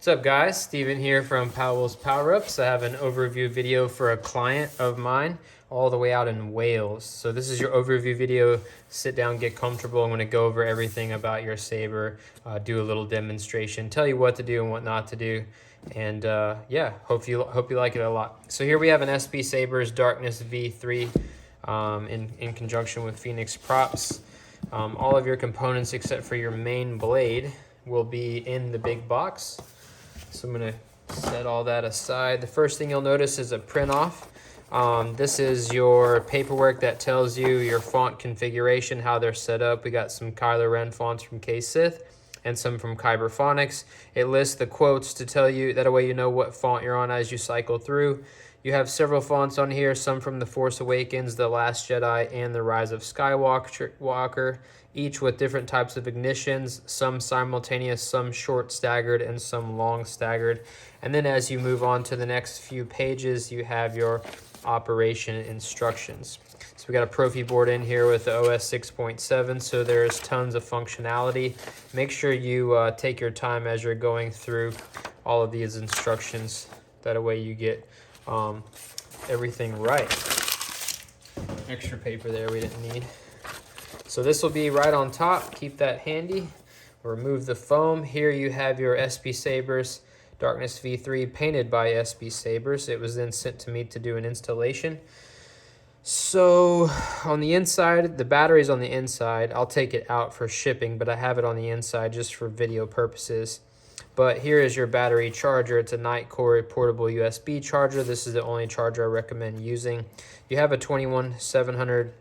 What's up guys, Steven here from Powell's Power Ups. I have an overview video for a client of mine all the way out in Wales. So this is your overview video. Sit down, get comfortable. I'm gonna go over everything about your Saber, do a little demonstration, tell you what to do and what not to do. And yeah, hope you like it a lot. So here we have an SP Sabers Darkness V3 in conjunction with Phoenix Props. All of your components except for your main blade will be in the big box. So I'm gonna set all that aside. The first thing you'll notice is a print off. This is your paperwork that tells you your font configuration, how they're set up. We got some Kylo Ren fonts from K-Sith and some from Kyberphonics. It lists the quotes to tell you, that way you know what font you're on as you cycle through. You have several fonts on here, some from The Force Awakens, The Last Jedi, and The Rise of Skywalker, each with different types of ignitions, some simultaneous, some short staggered, and some long staggered. And then as you move on to the next few pages, you have your operation instructions. So we got a Profi board in here with the OS 6.7, so there's tons of functionality. Make sure you take your time as you're going through all of these instructions. That way you get everything right. Extra paper there we didn't need. So this will be right on top. Keep that handy. Remove the foam. Here you have your SP Sabers Darkness V3 painted by SP Sabers. It was then sent to me to do an installation. So on the inside, the battery's on the inside. I'll take it out for shipping, but I have it on the inside just for video purposes. But here is your battery charger. It's a NiteCore portable USB charger. This is the only charger I recommend using. You have a 21700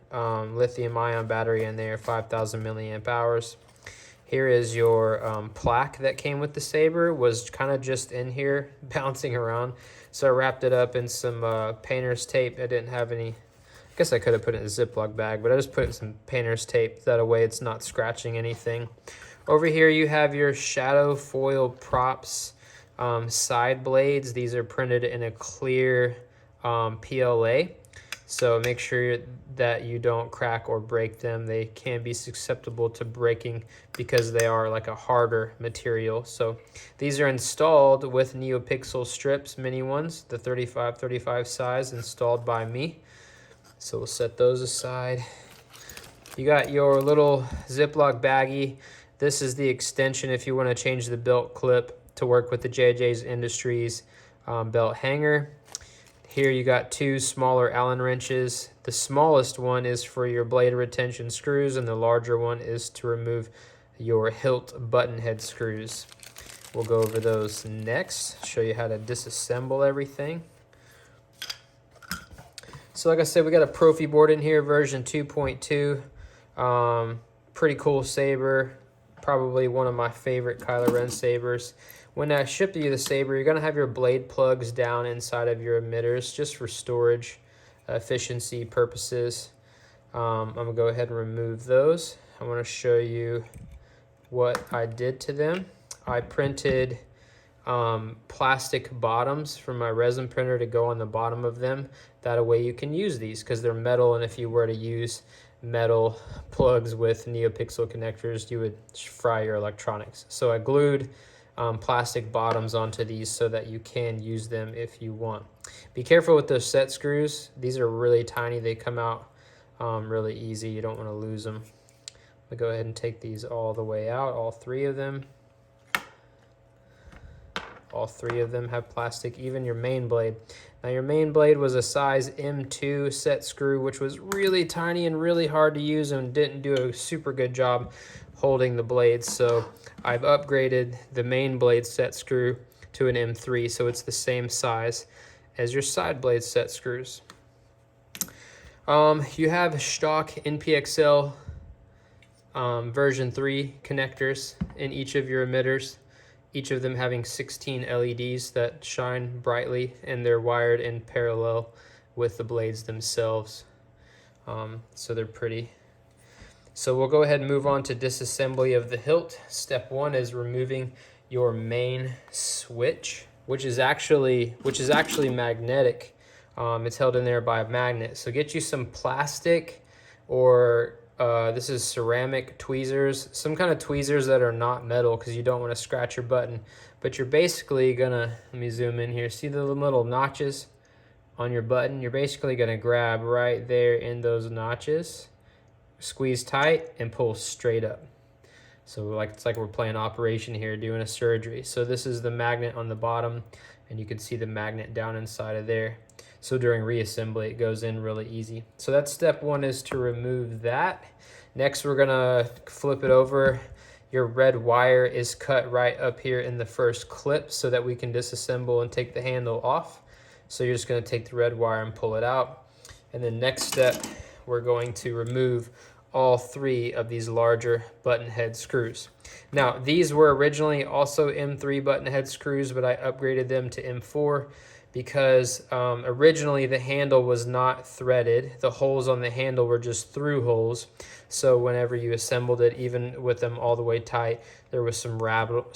lithium ion battery in there, 5000 milliamp hours. Here is your plaque that came with the Saber. Was kind of just in here bouncing around. So I wrapped it up in some painter's tape. I didn't have any, I guess I could have put it in a Ziploc bag, but I just put it in some painter's tape. That way it's not scratching anything. Over here you have your shadow foil props side blades. These are printed in a clear PLA. So make sure that you don't crack or break them. They can be susceptible to breaking because they are like a harder material. So these are installed with Neopixel strips, mini ones, the 35 size, installed by me. So we'll set those aside. You got your little Ziploc baggie. This is the extension if you want to change the belt clip to work with the JJ's Industries belt hanger. Here you got two smaller Allen wrenches. The smallest one is for your blade retention screws, and the larger one is to remove your hilt button head screws. We'll go over those next, show you how to disassemble everything. So like I said, we got a Profi board in here, version 2.2. Pretty cool Saber. Probably one of my favorite Kylo Ren Sabers. When I ship you the Saber, you're going to have your blade plugs down inside of your emitters just for storage efficiency purposes. I'm going to go ahead and remove those. I want to show you what I did to them. I printed plastic bottoms from my resin printer to go on the bottom of them. That way you can use these because they're metal, and if you were to use metal plugs with Neopixel connectors, you would fry your electronics. So I glued plastic bottoms onto these so that you can use them if you want. Be careful with those set screws. These are really tiny. They come out really easy. You don't want to lose them. I'll go ahead and take these all the way out, all three of them. All three of them have plastic, even your main blade. Now your main blade was a size M2 set screw, which was really tiny and really hard to use and didn't do a super good job holding the blades. So I've upgraded the main blade set screw to an M3, so it's the same size as your side blade set screws. You have stock NPXL version 3 connectors in each of your emitters. Each of them having 16 LEDs that shine brightly, and they're wired in parallel with the blades themselves. So they're pretty. So we'll go ahead and move on to disassembly of the hilt. Step one is removing your main switch, which is actually magnetic. It's held in there by a magnet. So get you some plastic or this is ceramic tweezers, some kind of tweezers that are not metal because you don't want to scratch your button. but you're basically gonna, let me zoom in here, see the little notches on your button? You're basically gonna grab right there in those notches, squeeze tight, and pull straight up. So like it's like we're playing operation here, doing a surgery. So this is the magnet on the bottom, and you can see the magnet down inside of there. So during reassembly, it goes in really easy. So that's step one, is to remove that. Next, we're gonna flip it over. Your red wire is cut right up here in the first clip so that we can disassemble and take the handle off. So you're just gonna take the red wire and pull it out. And then next step, we're going to remove all 3 of these larger button head screws. Now, these were originally also M3 button head screws, but I upgraded them to M4 because originally the handle was not threaded. The holes on the handle were just through holes. So whenever you assembled it, even with them all the way tight, there was some rattle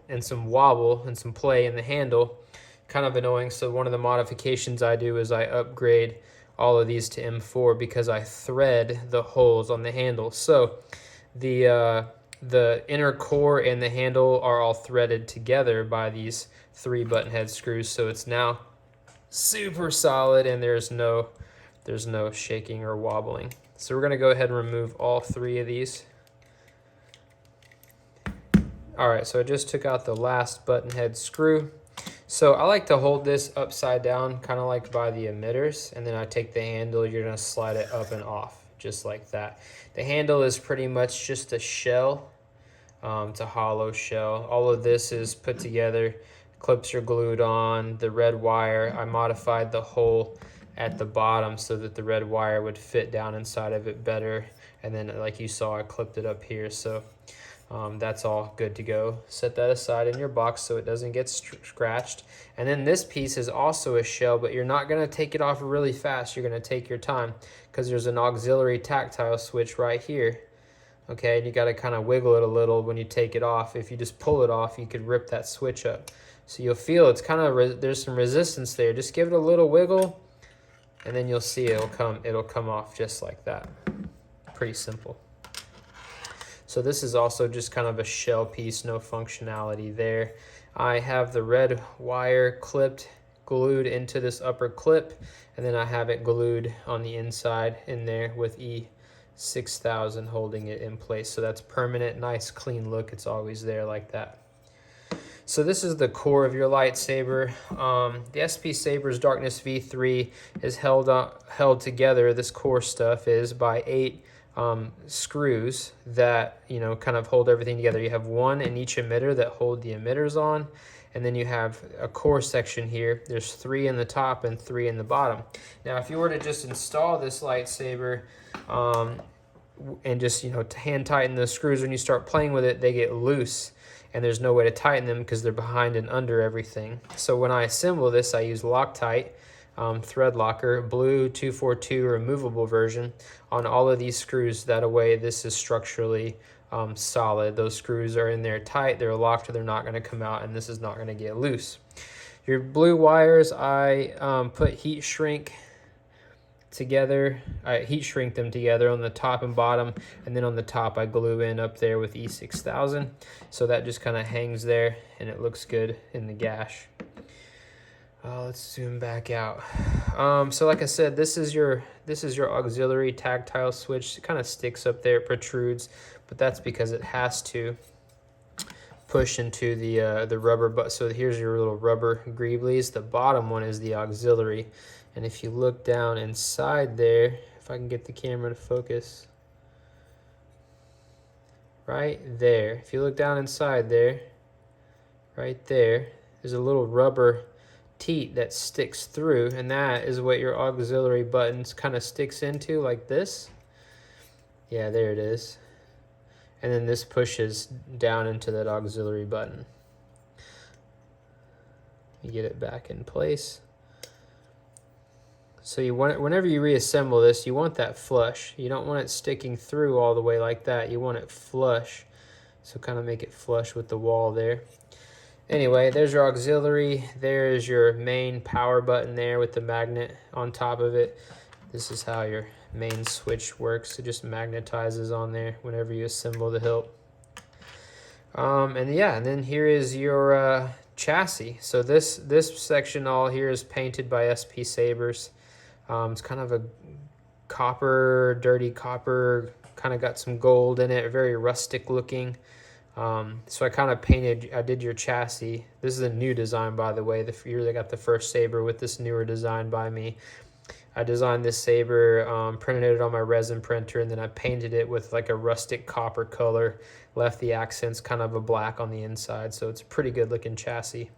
and some wobble and some play in the handle. Kind of annoying. So one of the modifications I do is I upgrade all of these to M4 because I thread the holes on the handle. So the inner core and the handle are all threaded together by these 3 button head screws. So it's now super solid and there's no shaking or wobbling. So we're gonna go ahead and remove all 3 of these. All right, so I just took out the last button head screw. So I like to hold this upside down, kind of like by the emitters, and then I take the handle, you're gonna slide it up and off, just like that. The handle is pretty much just a shell. It's a hollow shell. All of this is put together. Clips are glued on. The red wire, I modified the hole at the bottom so that the red wire would fit down inside of it better. And then like you saw, I clipped it up here. So that's all good to go. Set that aside in your box so it doesn't get scratched. And then this piece is also a shell, but you're not gonna take it off really fast. You're gonna take your time because there's an auxiliary tactile switch right here. Okay, and you gotta kind of wiggle it a little when you take it off. If you just pull it off, you could rip that switch up. So you'll feel it's kind of, there's some resistance there. Just give it a little wiggle and then you'll see it'll come off just like that. Pretty simple. So this is also just kind of a shell piece, no functionality there. I have the red wire glued into this upper clip, and then I have it glued on the inside in there with E6000 holding it in place. So that's permanent, nice clean look. It's always there like that. So this is the core of your lightsaber. The SP Sabers Darkness V3 is held together, this core stuff is, by 8 screws that, you know, kind of hold everything together. You have 1 in each emitter that hold the emitters on, and then you have a core section here. There's 3 in the top and 3 in the bottom. Now, if you were to just install this lightsaber and just, you know, hand tighten the screws, when you start playing with it, they get loose, and there's no way to tighten them because they're behind and under everything. So when I assemble this, I use Loctite thread locker, blue 242 removable version on all of these screws. That way this is structurally solid. Those screws are in there tight, they're locked, they're not going to come out, and this is not going to get loose. Your blue wires, I put heat shrink together. I heat shrink them together on the top and bottom, and then on the top I glue in up there with E6000, so that just kind of hangs there and it looks good in the gash. Let's zoom back out. So like I said, this is your auxiliary tactile switch. It kind of sticks up there, it protrudes, but that's because it has to push into the rubber butt. So here's your little rubber greeblies. The bottom one is the auxiliary, and if you look down inside there, if I can get the camera to focus, right there. If you look down inside there, right there, there's a little rubber teat that sticks through, and that is what your auxiliary buttons kind of sticks into, like this. Yeah, there it is. And then this pushes down into that auxiliary button. You get it back in place. So you want it, whenever you reassemble this, you want that flush. You don't want it sticking through all the way like that. You want it flush. So kind of make it flush with the wall there. Anyway, there's your auxiliary. There's your main power button there with the magnet on top of it. This is how your main switch works. It just magnetizes on there whenever you assemble the hilt. And yeah, and then here is your chassis. So this section all here is painted by SP Sabers. It's kind of a copper, dirty copper, kind of got some gold in it, very rustic looking. So I did your chassis. This is a new design, by the way. They got the first Saber with this newer design by me. I designed this Saber, printed it on my resin printer, and then I painted it with like a rustic copper color, left the accents kind of a black on the inside, so it's a pretty good looking chassis.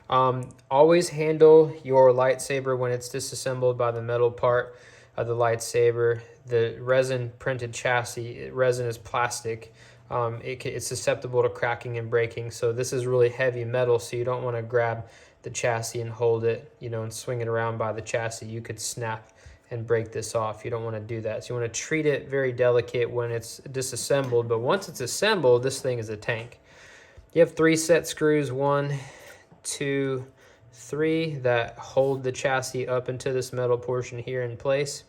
Always handle your lightsaber when it's disassembled by the metal part of the lightsaber. The resin printed chassis, resin is plastic. It's susceptible to cracking and breaking, so this is really heavy metal, so you don't want to grab the chassis and hold it, and swing it around by the chassis. You could snap and break this off. You don't want to do that. So you want to treat it very delicate when it's disassembled, but once it's assembled, this thing is a tank. You have 3 set screws, 1, 2, 3, that hold the chassis up into this metal portion here in place.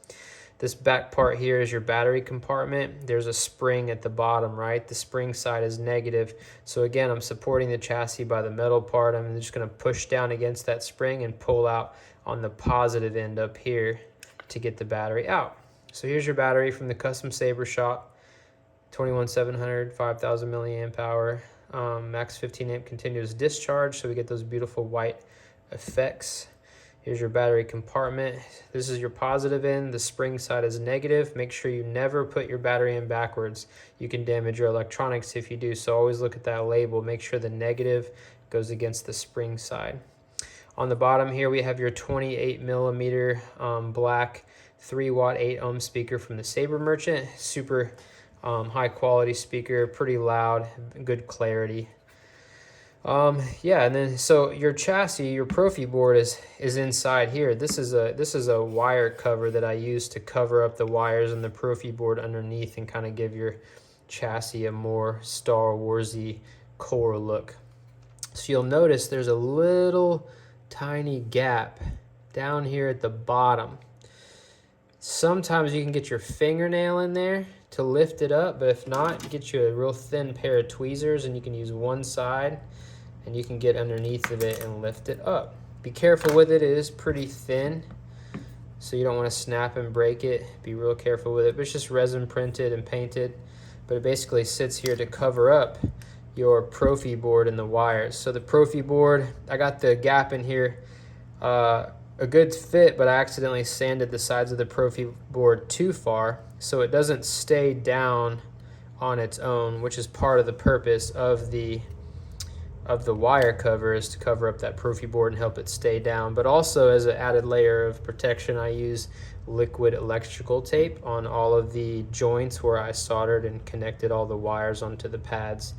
This back part here is your battery compartment. There's a spring at the bottom, right? The spring side is negative. So again, I'm supporting the chassis by the metal part. I'm just gonna push down against that spring and pull out on the positive end up here to get the battery out. So here's your battery from the custom Saber shop. 21700, 5000 milliamp hour, max 15 amp continuous discharge. So we get those beautiful white effects. Here's your battery compartment. This is your positive end. The spring side is negative. Make sure you never put your battery in backwards. You can damage your electronics if you do, so always look at that label. Make sure the negative goes against the spring side. On the bottom here, we have your 28 millimeter black 3 watt 8 ohm speaker from the Saber Merchant. Super high quality speaker, pretty loud, good clarity. Yeah, and then so your chassis, your Profi board is inside here. This is a wire cover that I use to cover up the wires in the Profi board underneath and kind of give your chassis a more Star Warsy core look. So you'll notice there's a little tiny gap down here at the bottom. Sometimes you can get your fingernail in there to lift it up, but if not, get you a real thin pair of tweezers and you can use one side and you can get underneath of it and lift it up. Be careful with it, it is pretty thin, so you don't want to snap and break it. Be real careful with it, but it's just resin printed and painted, but it basically sits here to cover up your Profi board and the wires. So the Profi board, I got the gap in here, a good fit, but I accidentally sanded the sides of the Profi board too far, so it doesn't stay down on its own, which is part of the purpose of the wire cover, is to cover up that Profi board and help it stay down. But also, as an added layer of protection, I use liquid electrical tape on all of the joints where I soldered and connected all the wires onto the pads.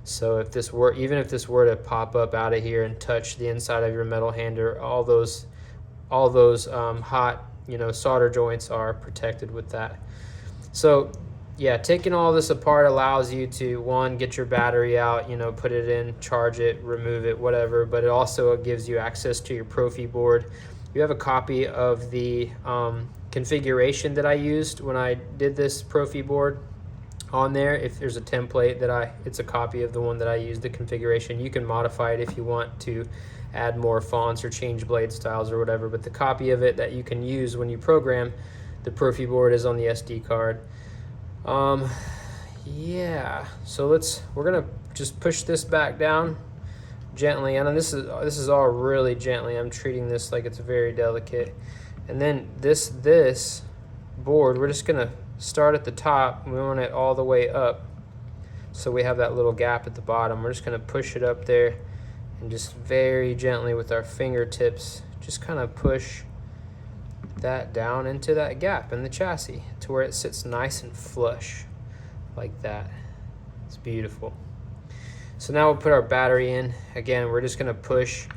So if this were, even if this were to pop up out of here and touch the inside of your metal hander, all those hot, solder joints are protected with that. So yeah, taking all this apart allows you to, one, get your battery out, put it in, charge it, remove it, whatever, but it also gives you access to your Profi board. You have a copy of the configuration that I used when I did this Profi board on there. If there's a template it's a copy of the one that I used, the configuration. You can modify it if you want to add more fonts or change blade styles or whatever, but the copy of it that you can use when you program the Profi board is on the SD card. Yeah, so we're gonna just push this back down gently, and this is all really gently. I'm treating this like it's very delicate. And then this board, we're just gonna start at the top. We want it all the way up, so we have that little gap at the bottom. We're just gonna push it up there and just very gently with our fingertips just kind of push that down into that gap in the chassis to where it sits nice and flush like that. It's beautiful. So now we'll put our battery in. Again, we're just gonna push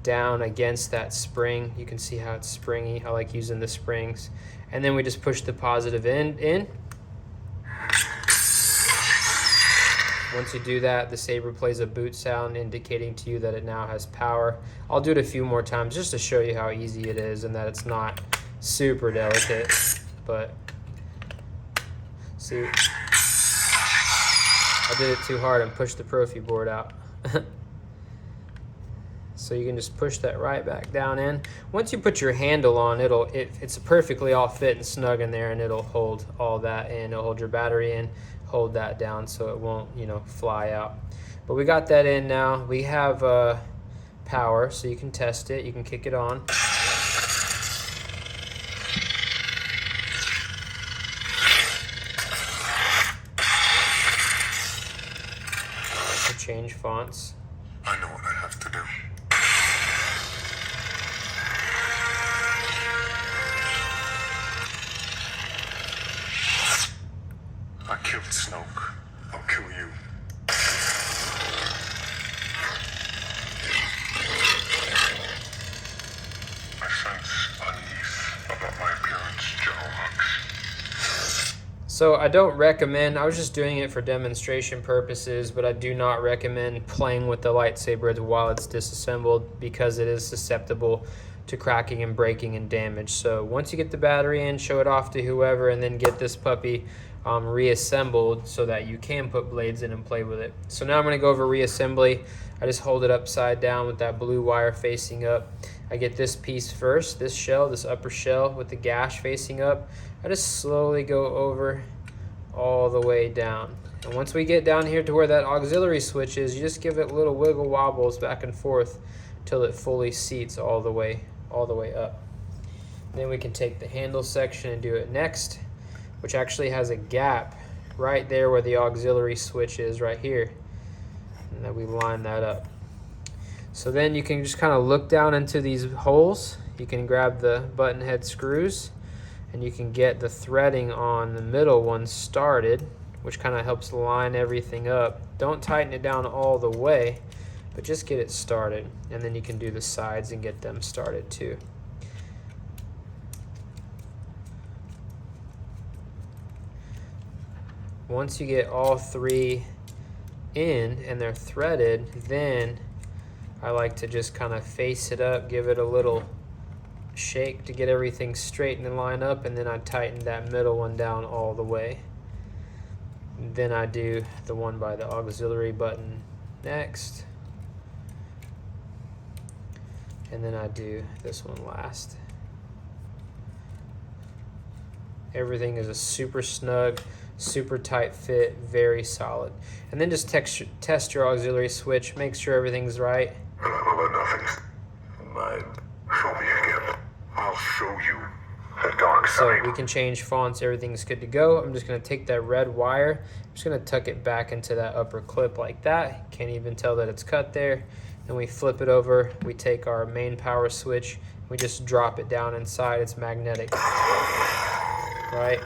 down against that spring. You can see how it's springy. I like using the springs. And then we just push the positive end in. Once you do that, the Saber plays a boot sound indicating to you that it now has power. I'll do it a few more times just to show you how easy it is and that it's not super delicate, but see. I did it too hard and pushed the Profi board out. So you can just push that right back down in. Once you put your handle on, it's perfectly all fit and snug in there, and it'll hold all that in. It'll hold your battery in, hold that down so it won't, you know, fly out. But we got that in now. We have power, so you can test it. You can kick it on. Change fonts. I know what I have to do. I killed Snoke. I'll kill you. I sense unease about my appearance, General Hux. So I don't recommend, I was just doing it for demonstration purposes, but I do not recommend playing with the lightsaber while it's disassembled because it is susceptible to cracking and breaking and damage. So once you get the battery in, show it off to whoever, and then get this puppy reassembled so that you can put blades in and play with it. So now I'm going to go over reassembly. I just hold it upside down with that blue wire facing up. I get this piece first, this shell, this upper shell with the gash facing up. I just slowly go over all the way down. And once we get down here to where that auxiliary switch is, you just give it little wiggle wobbles back and forth till it fully seats all the way up. Then we can take the handle section and do it next, which actually has a gap right there where the auxiliary switch is right here. And then we line that up. So then you can just kind of look down into these holes. You can grab the button head screws and you can get the threading on the middle one started, which kind of helps line everything up. Don't tighten it down all the way, but just get it started. And then you can do the sides and get them started too. Once you get all three in and they're threaded, then I like to just kind of face it up, give it a little shake to get everything straight and line up, and then I tighten that middle one down all the way. And then I do the one by the auxiliary button next, and then I do this one last. Everything is a super snug, super tight fit, very solid. And then just test your auxiliary switch, make sure everything's right. Show me again. I'll show you the dark side. So we can change fonts, everything's good to go. I'm just gonna take that red wire, I'm just gonna tuck it back into that upper clip like that. Can't even tell that it's cut there. Then we flip it over, we take our main power switch, we just drop it down inside, it's magnetic, right?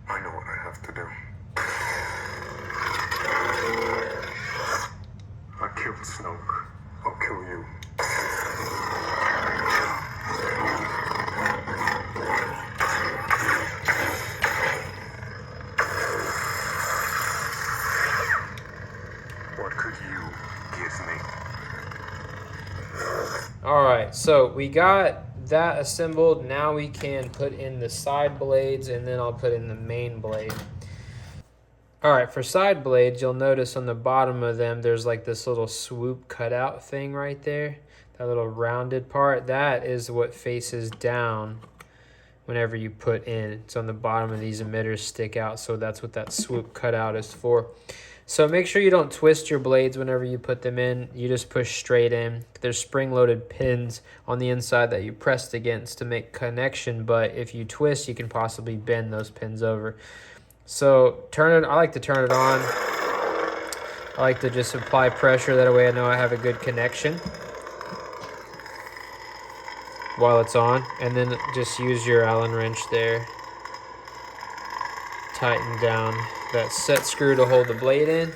I know what I have to do. I killed Snoke. I'll kill you. What could you give me? All right, so we got that assembled. Now we can put in the side blades, and then I'll put in the main blade. All right, for side blades, you'll notice on the bottom of them, there's like this little swoop cutout thing right there. That little rounded part, that is what faces down whenever you put in. It's on the bottom of these emitters stick out, so that's what that swoop cutout is for. So make sure you don't twist your blades whenever you put them in. You just push straight in. There's spring-loaded pins on the inside that you pressed against to make connection, but if you twist, you can possibly bend those pins over. So I like to turn it on. I like to just apply pressure, that way I know I have a good connection while it's on. And then just use your Allen wrench there. Tighten down that set screw to hold the blade in,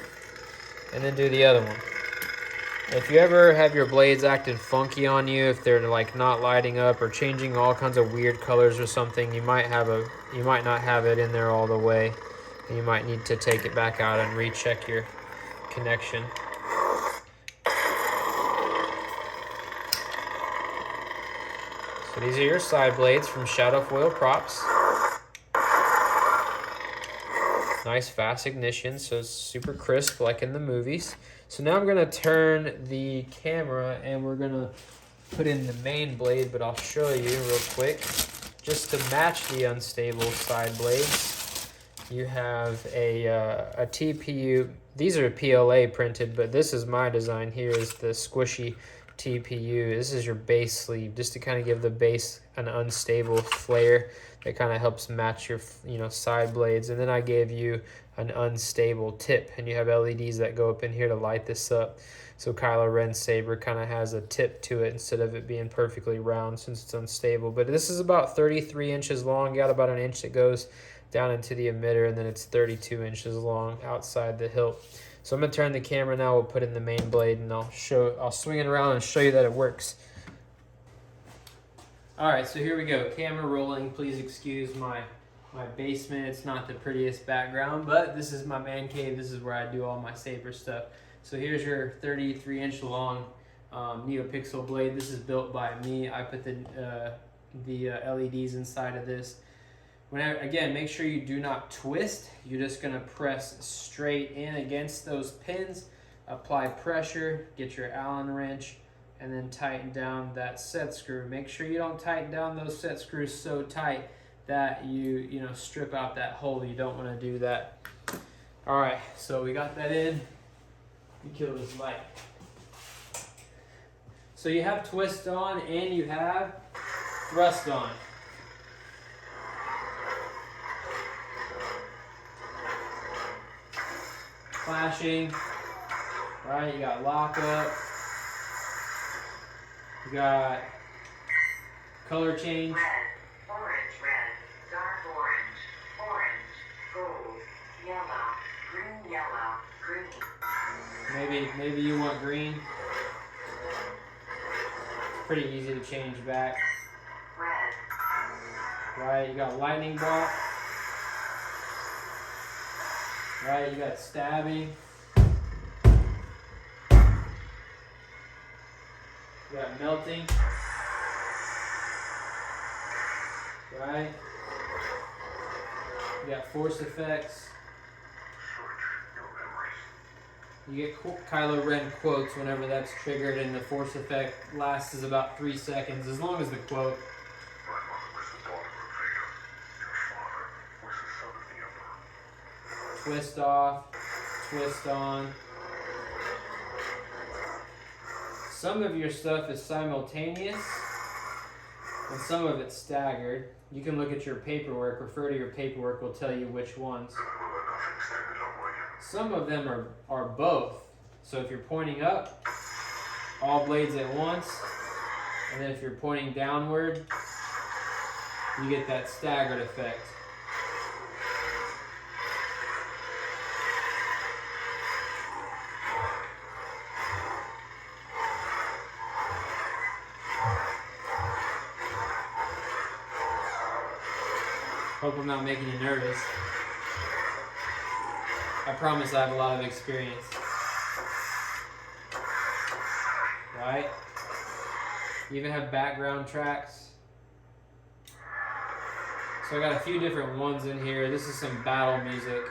and then do the other one. If you ever have your blades acting funky on you, if they're like not lighting up or changing all kinds of weird colors or something, you might not have it in there all the way, and you might need to take it back out and recheck your connection. So these are your side blades from Shadow Foil Props. nice fast ignition, so it's super crisp like in the movies. So now I'm gonna turn the camera and we're gonna put in the main blade, but I'll show you real quick. Just to match the unstable side blades, you have a TPU. These are PLA printed, but this is my design here, is the squishy TPU. This is your base sleeve, just to kind of give the base an unstable flare that kind of helps match your side blades. And then I gave you an unstable tip, and you have LEDs that go up in here to light this up. So Kylo Ren's saber kind of has a tip to it instead of it being perfectly round since it's unstable. But this is about 33 inches long. You got about an inch that goes down into the emitter, and then it's 32 inches long outside the hilt. So I'm gonna turn the camera now. We'll put in the main blade, and I'll swing it around and show you that it works. All right, so here we go. Camera rolling. Please excuse my basement. It's not the prettiest background, but this is my man cave. This is where I do all my saber stuff. So here's your 33-inch long Neopixel blade. This is built by me. I put the LEDs inside of this. Again, make sure you do not twist. You're just gonna press straight in against those pins, apply pressure, get your Allen wrench, and then tighten down that set screw. Make sure you don't tighten down those set screws so tight that you strip out that hole. You don't wanna do that. All right, so we got that in. You kill this light. So you have twist on and you have thrust on. Flashing, right? You got lockup. You got color change. Red, orange, dark orange, gold, yellow, green. Maybe you want green. It's pretty easy to change back. Red. Right, you got lightning bolt. Right, you got stabbing. You got melting. Right. You got force effects. You get Kylo Ren quotes whenever that's triggered, and the force effect lasts is about 3 seconds, as long as the quote. Twist off, twist on. Some of your stuff is simultaneous, and some of it's staggered. You can look at your paperwork, refer to your paperwork, will tell you which ones. Some of them are both. So if you're pointing up, all blades at once, and then if you're pointing downward, you get that staggered effect. Hope I'm not making you nervous. I promise I have a lot of experience. Right? You even have background tracks. So I got a few different ones in here. This is some battle music.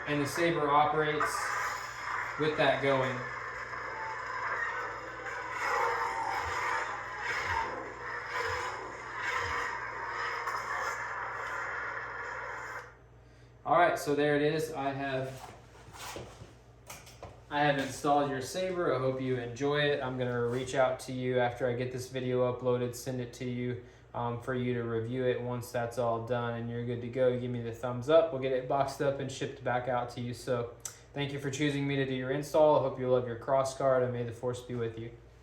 And the saber operates with that going. Alright, so there it is. I have installed your saber. I hope you enjoy it. I'm going to reach out to you after I get this video uploaded, send it to you for you to review it. Once that's all done and you're good to go, you give me the thumbs up. We'll get it boxed up and shipped back out to you. So thank you for choosing me to do your install. I hope you love your Krossguard, and may the force be with you.